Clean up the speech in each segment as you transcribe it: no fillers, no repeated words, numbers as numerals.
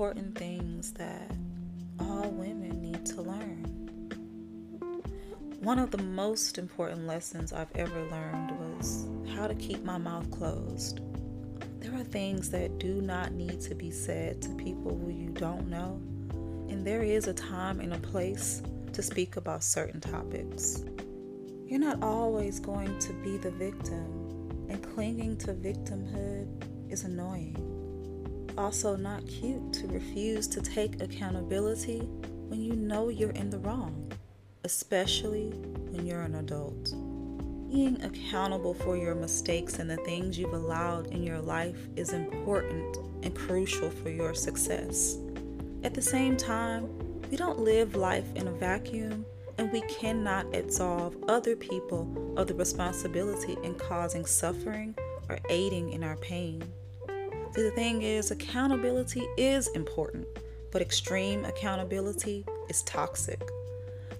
important things that all women need to learn. One of the most important lessons I've ever learned was how to keep my mouth closed. There are things that do not need to be said to people who you don't know, and there is a time and a place to speak about certain topics. You're not always going to be the victim, and clinging to victimhood is annoying. Also not cute to refuse to take accountability when you know you're in the wrong, especially when you're an adult. Being accountable for your mistakes and the things you've allowed in your life is important and crucial for your success. At the same time, we don't live life in a vacuum, and we cannot absolve other people of the responsibility in causing suffering or aiding in our pain. See, the thing is, accountability is important, but extreme accountability is toxic.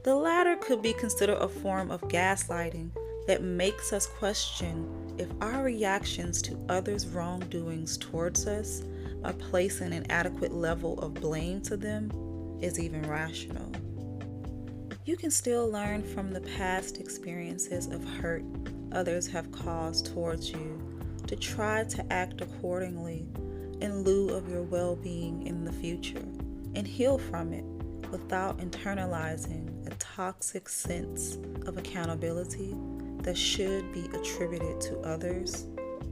The latter could be considered a form of gaslighting that makes us question if our reactions to others' wrongdoings towards us by placing an adequate level of blame to them is even rational. You can still learn from the past experiences of hurt others have caused towards you to try to act accordingly in lieu of your well-being in the future and heal from it without internalizing a toxic sense of accountability that should be attributed to others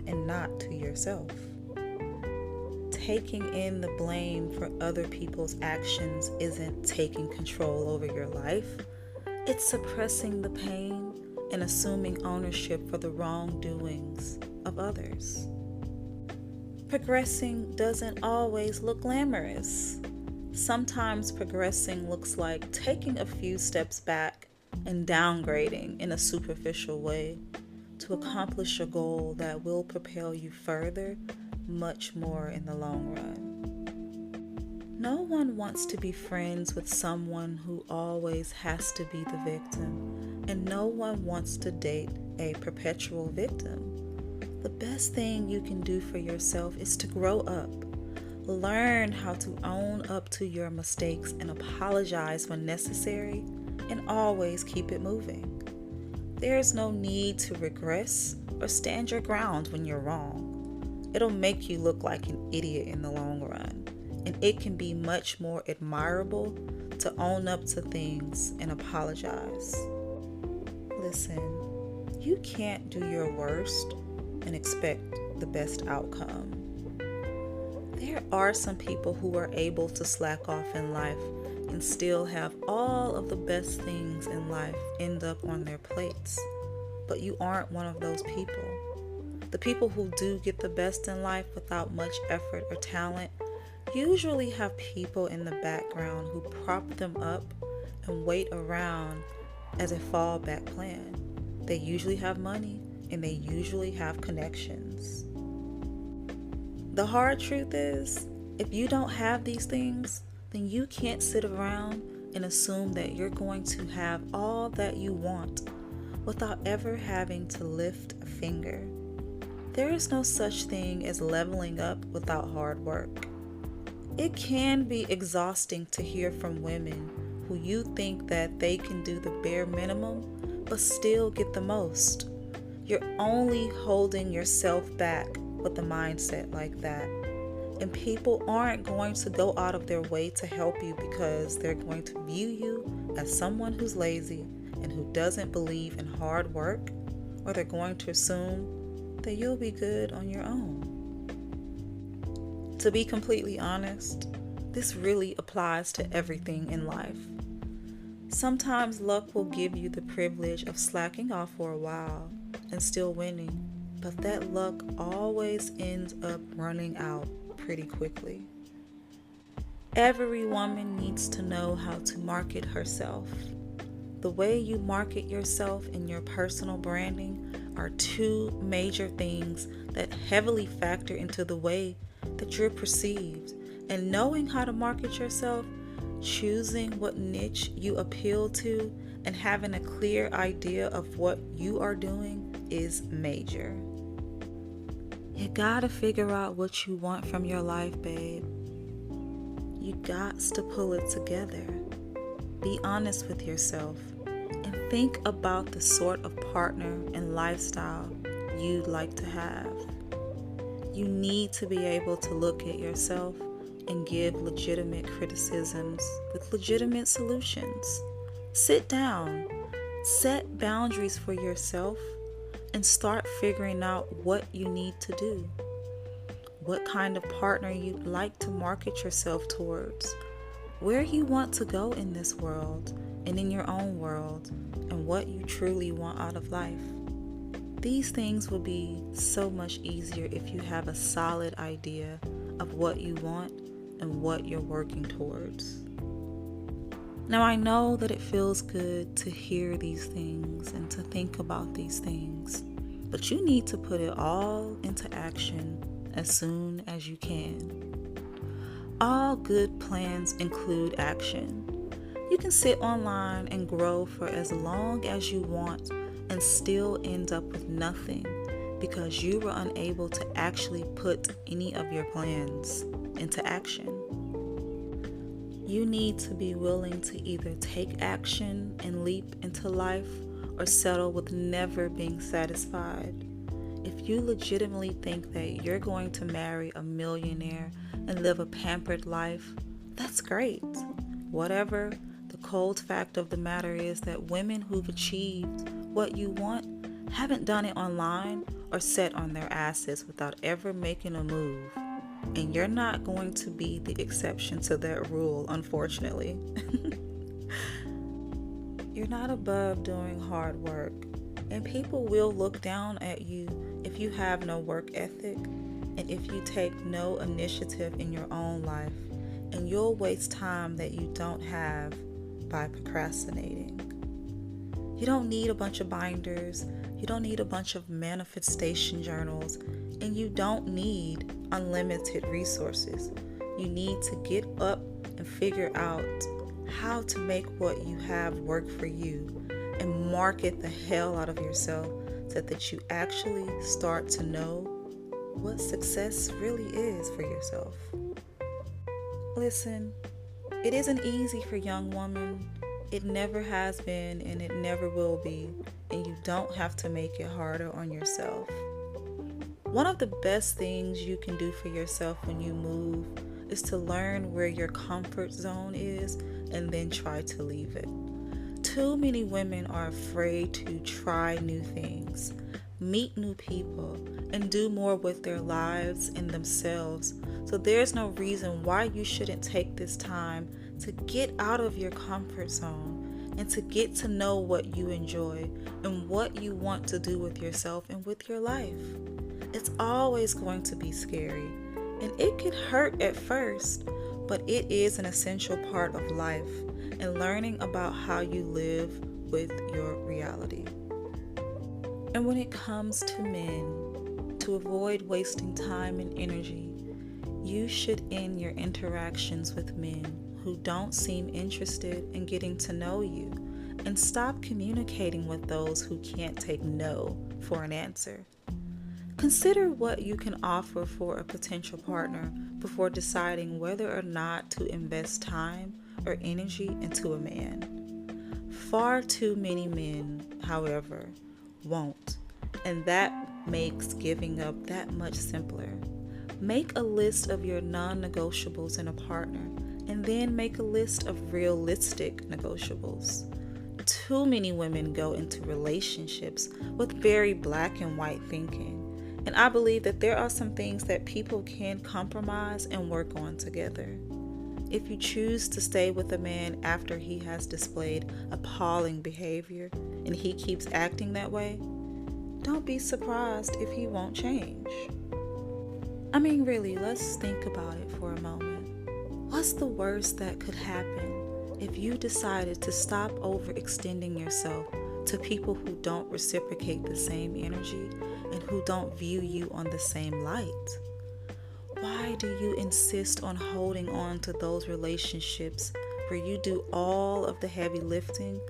and not to yourself. Taking in the blame for other people's actions isn't taking control over your life. It's suppressing the pain and assuming ownership for the wrongdoings of others. Progressing doesn't always look glamorous. Sometimes progressing looks like taking a few steps back and downgrading in a superficial way to accomplish a goal that will propel you further, much more in the long run. No one wants to be friends with someone who always has to be the victim, and no one wants to date a perpetual victim. The best thing you can do for yourself is to grow up. Learn how to own up to your mistakes and apologize when necessary, and always keep it moving. There's no need to regress or stand your ground when you're wrong. It'll make you look like an idiot in the long run, and it can be much more admirable to own up to things and apologize. Listen, you can't do your worst and expect the best outcome. There are some people who are able to slack off in life and still have all of the best things in life end up on their plates. But you aren't one of those people. The people who do get the best in life without much effort or talent usually have people in the background who prop them up and wait around as a fallback plan. They usually have money and they usually have connections. The hard truth is, if you don't have these things, then you can't sit around and assume that you're going to have all that you want without ever having to lift a finger. There is no such thing as leveling up without hard work. It can be exhausting to hear from women who you think that they can do the bare minimum but still get the most. You're only holding yourself back with a mindset like that. And people aren't going to go out of their way to help you because they're going to view you as someone who's lazy and who doesn't believe in hard work, or they're going to assume that you'll be good on your own. To be completely honest, this really applies to everything in life. Sometimes luck will give you the privilege of slacking off for a while and still winning, but that luck always ends up running out pretty quickly. Every woman needs to know how to market herself. The way you market yourself in your personal branding are two major things that heavily factor into the way that you're perceived. And knowing how to market yourself, choosing what niche you appeal to, and having a clear idea of what you are doing is major. You gotta figure out what you want from your life, babe. You got to pull it together. Be honest with yourself and think about the sort of partner and lifestyle you'd like to have. You need to be able to look at yourself and give legitimate criticisms with legitimate solutions. Sit down, set boundaries for yourself, and start figuring out what you need to do. What kind of partner you'd like to market yourself towards, where you want to go in this world and in your own world, and what you truly want out of life. These things will be so much easier if you have a solid idea of what you want and what you're working towards. Now, I know that it feels good to hear these things and to think about these things, but you need to put it all into action as soon as you can. All good plans include action. You can sit online and grow for as long as you want and still end up with nothing because you were unable to actually put any of your plans into action. You need to be willing to either take action and leap into life or settle with never being satisfied. If you legitimately think that you're going to marry a millionaire and live a pampered life, that's great. Whatever, the cold fact of the matter is that women who've achieved what you want haven't done it online or sat on their asses without ever making a move. And you're not going to be the exception to that rule, unfortunately. You're not above doing hard work, and people will look down at you if you have no work ethic and if you take no initiative in your own life, and you'll waste time that you don't have by procrastinating. You don't need a bunch of binders, you don't need a bunch of manifestation journals, and you don't need unlimited resources. You need to get up and figure out how to make what you have work for you and market the hell out of yourself so that you actually start to know what success really is for yourself. Listen, it isn't easy for young women. It never has been and it never will be, and you don't have to make it harder on yourself. One of the best things you can do for yourself when you move is to learn where your comfort zone is and then try to leave it. Too many women are afraid to try new things, meet new people, and do more with their lives and themselves. So there's no reason why you shouldn't take this time to get out of your comfort zone and to get to know what you enjoy and what you want to do with yourself and with your life. It's always going to be scary, and it can hurt at first, but it is an essential part of life and learning about how you live with your reality. And when it comes to men, to avoid wasting time and energy, you should end your interactions with men who don't seem interested in getting to know you, and stop communicating with those who can't take no for an answer. Consider what you can offer for a potential partner before deciding whether or not to invest time or energy into a man. Far too many men, however, won't, and that makes giving up that much simpler. Make a list of your non-negotiables in a partner, and then make a list of realistic negotiables. Too many women go into relationships with very black and white thinking, and I believe that there are some things that people can compromise and work on together. If you choose to stay with a man after he has displayed appalling behavior and he keeps acting that way, don't be surprised if he won't change. I mean, really, let's think about it for a moment. What's the worst that could happen if you decided to stop overextending yourself to people who don't reciprocate the same energy and who don't view you on the same light? Why do you insist on holding on to those relationships where you do all of the heavy lifting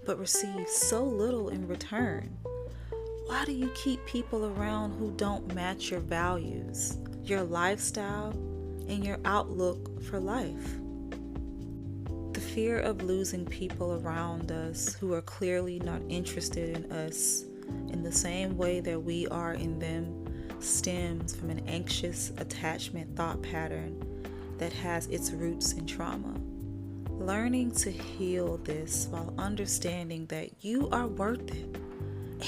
but receive so little in return? Why do you keep people around who don't match your values, your lifestyle, and your outlook for life? fear of losing people around us who are clearly not interested in us in the same way that we are in them stems from an anxious attachment thought pattern that has its roots in trauma. Learning to heal this while understanding that you are worth it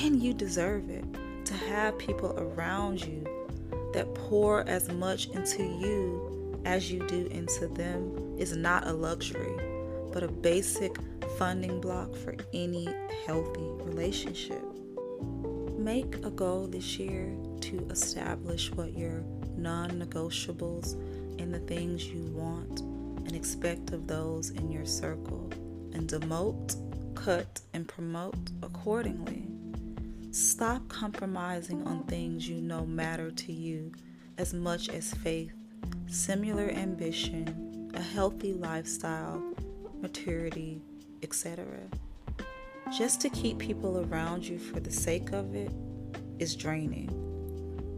and you deserve it. To have people around you that pour as much into you as you do into them is not a luxury, but a basic funding block for any healthy relationship. Make a goal this year to establish what your non-negotiables and the things you want and expect of those in your circle, and demote, cut, and promote accordingly. Stop compromising on things you know matter to you as much as faith, similar ambition, a healthy lifestyle, maturity, etc. Just to keep people around you for the sake of it is draining.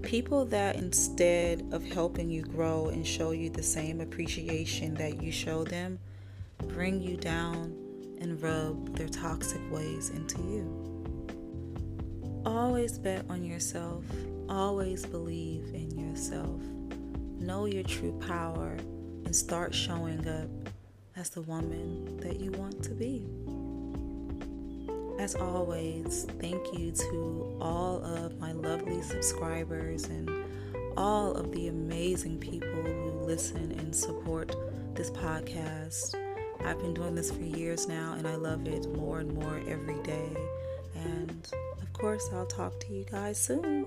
People that, instead of helping you grow and show you the same appreciation that you show them, bring you down and rub their toxic ways into you. Always bet on yourself. Always believe in yourself. Know your true power and start showing up as the woman that you want to be. As always, thank you to all of my lovely subscribers and all of the amazing people who listen and support this podcast. I've been doing this for years now, and I love it more and more every day. And of course, I'll talk to you guys soon.